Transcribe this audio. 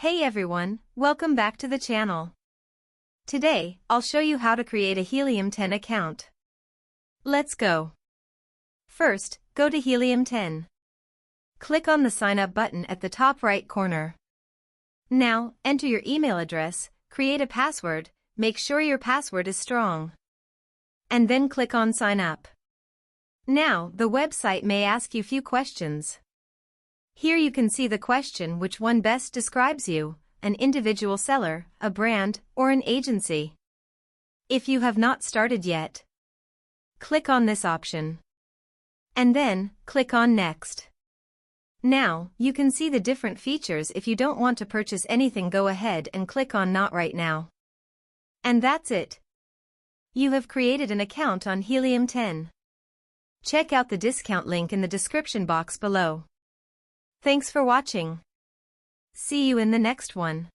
Hey everyone, welcome back to the channel. Today, I'll show you how to create a Helium 10 account. Let's go. First, go to Helium 10. Click on the Sign Up button at the top right corner. Now, enter your email address, create a password, make sure your password is strong. And then click on Sign Up. Now, the website may ask you few questions. Here you can see the question: which one best describes you, an individual seller, a brand, or an agency. If you have not started yet, click on this option. And then, click on Next. Now, you can see the different features. If you don't want to purchase anything, go ahead and click on Not Right Now. And that's it. You have created an account on Helium 10. Check out the discount link in the description box below. Thanks for watching. See you in the next one.